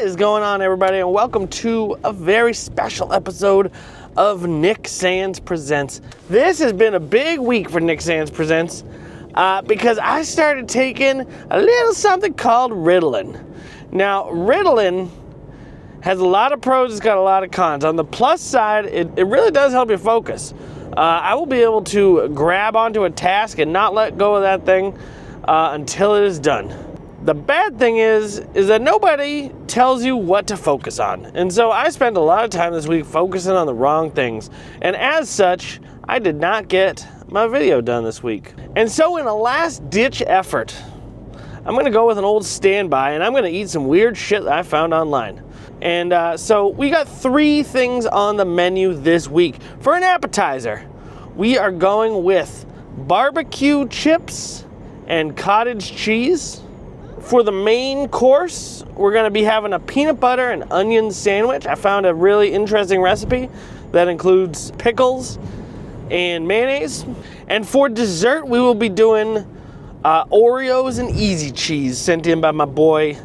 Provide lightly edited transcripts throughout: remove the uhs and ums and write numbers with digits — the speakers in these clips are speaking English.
What is going on, everybody, and welcome to a very special episode of Nick Sands Presents. This has been a big week for Nick Sands Presents because I started taking a little something called Ritalin. Now, Ritalin has a lot of pros, it's got a lot of cons. On the plus side, it really does help you focus. I will be able to grab onto a task and not let go of that thing until it is done. The bad thing is that nobody tells you what to focus on. And so I spent a lot of time this week focusing on the wrong things. And as such, I did not get my video done this week. And so in a last ditch effort, I'm gonna go with an old standby and I'm gonna eat some weird shit that I found online. And so we got 3 things on the menu this week. For an appetizer, we are going with barbecue chips and cottage cheese. For the main course, we're gonna be having a peanut butter and onion sandwich. I found a really interesting recipe that includes pickles and mayonnaise. And for dessert, we will be doing Oreos and easy cheese sent in by my boy,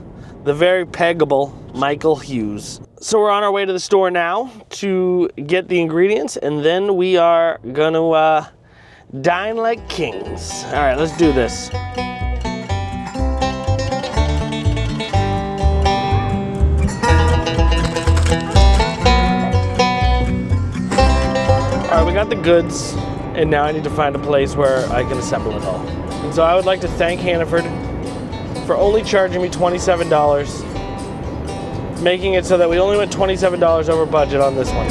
the very peggable Michael Hughes. So we're on our way to the store now to get the ingredients, and then we are gonna dine like kings. All right, let's do this. All right, we got the goods, and now I need to find a place where I can assemble it all. And so I would like to thank Hannaford for only charging me $27, making it so that we only went $27 over budget on this one.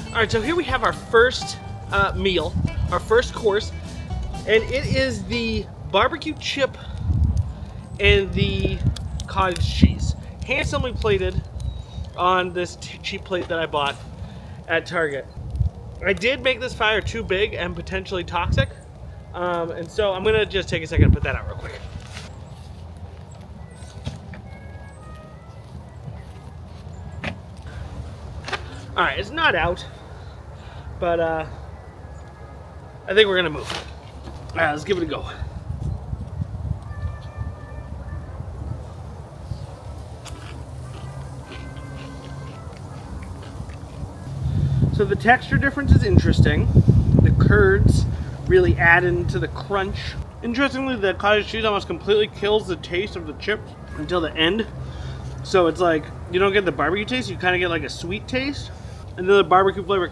All right, so here we have our first meal, our first course. And it is the barbecue chip and the cottage cheese. Handsomely plated on this cheap plate that I bought at Target. I did make this fire too big and potentially toxic. And so I'm gonna just take a second and put that out real quick. All right, it's not out, but I think we're gonna move. All right, let's give it a go. So the texture difference is interesting. The curds really add into the crunch. Interestingly, the cottage cheese almost completely kills the taste of the chips until the end. So it's like, you don't get the barbecue taste, you kind of get like a sweet taste. And then the barbecue flavor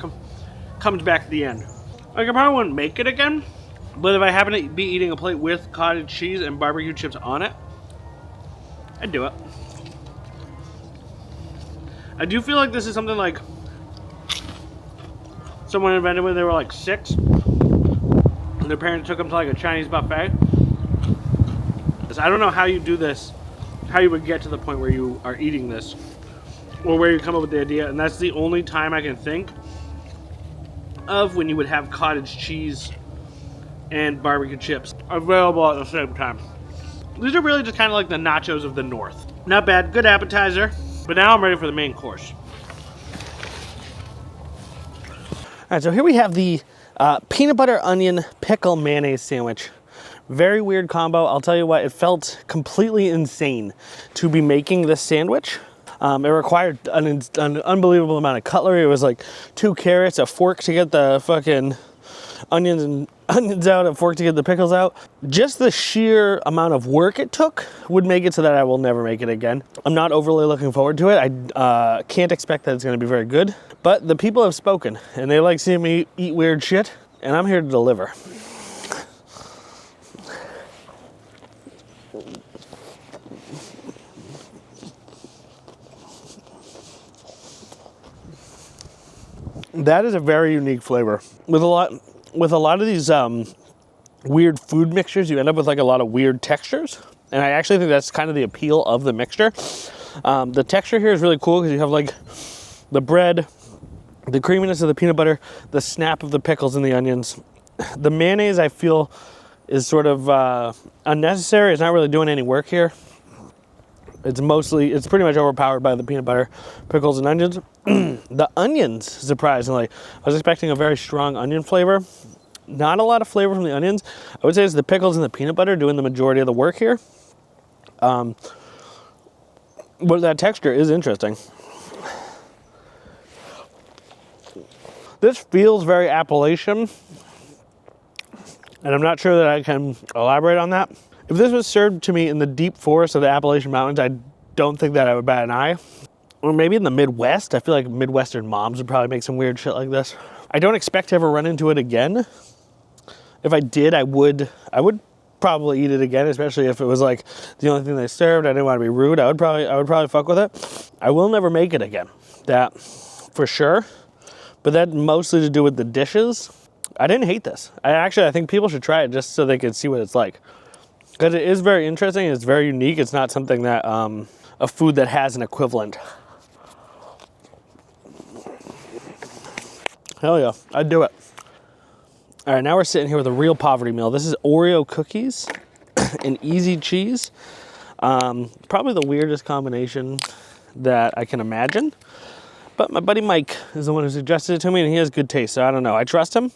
comes back at the end. Like, I probably wouldn't make it again. But if I happen to be eating a plate with cottage cheese and barbecue chips on it, I'd do it. I do feel like this is something like someone invented when they were like 6. And their parents took them to like a Chinese buffet. So I don't know how you do this, how you would get to the point where you are eating this, or where you come up with the idea. And that's the only time I can think of when you would have cottage cheese and barbecue chips available at the same time. These are really just kind of like the nachos of the North. Not bad, good appetizer, but now I'm ready for the main course. All right, so here we have the peanut butter onion pickle mayonnaise sandwich. Very weird combo. I'll tell you what, it felt completely insane to be making this sandwich. It required an unbelievable amount of cutlery. It was like 2 carrots, a fork to get the fucking onions out, a fork to get the pickles out. Just the sheer amount of work it took would make it so that I will never make it again. I'm not overly looking forward to it. I can't expect that it's going to be very good, but the people have spoken and they like seeing me eat weird shit, and I'm here to deliver. That is a very unique flavor. With a lot of these weird food mixtures, you end up with like a lot of weird textures. And I actually think that's kind of the appeal of the mixture. The texture here is really cool because you have like the bread, the creaminess of the peanut butter, the snap of the pickles and the onions. The mayonnaise, I feel, is sort of unnecessary. It's not really doing any work here. It's pretty much overpowered by the peanut butter, pickles, and onions. The onions, surprisingly, I was expecting a very strong onion flavor. Not a lot of flavor from the onions. I would say it's the pickles and the peanut butter doing the majority of the work here. But that texture is interesting. This feels very Appalachian, and I'm not sure that I can elaborate on that. If this was served to me in the deep forest of the Appalachian Mountains, I don't think that I would bat an eye. Or maybe in the Midwest. I feel like Midwestern moms would probably make some weird shit like this. I don't expect to ever run into it again. If I did, I would probably eat it again, especially if it was like the only thing they served. I didn't want to be rude. I would probably fuck with it. I will never make it again. That for sure. But that mostly to do with the dishes. I didn't hate this. I think people should try it just so they can see what it's like. Because it is very interesting. It's very unique. It's not something that, a food that has an equivalent. Hell yeah, I'd do it. All right, now we're sitting here with a real poverty meal. This is Oreo cookies and easy cheese. Probably the weirdest combination that I can imagine. But my buddy Mike is the one who suggested it to me, and he has good taste, so I don't know. I trust him.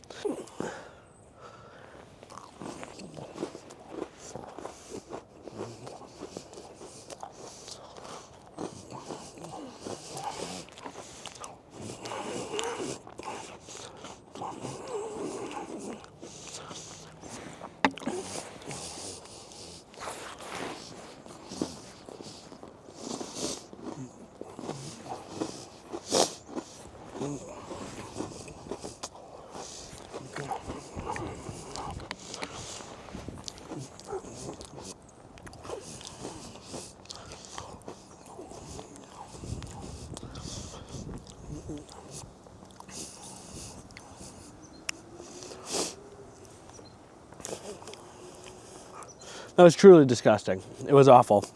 That was truly disgusting. It was awful.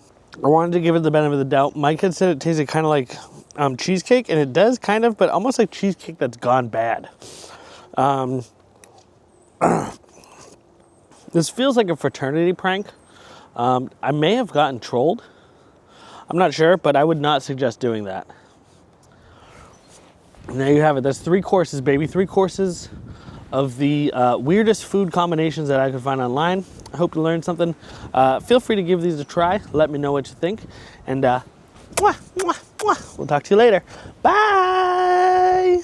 I wanted to give it the benefit of the doubt. Mike had said it tasted kind of like cheesecake, and it does kind of, but almost like cheesecake that's gone bad. This feels like a fraternity prank. I may have gotten trolled. I'm not sure, but I would not suggest doing that. And there you have it. That's 3 courses, baby. 3 courses of the weirdest food combinations that I could find online. I hope you learned something. Feel free to give these a try. Let me know what you think. And we'll talk to you later. Bye!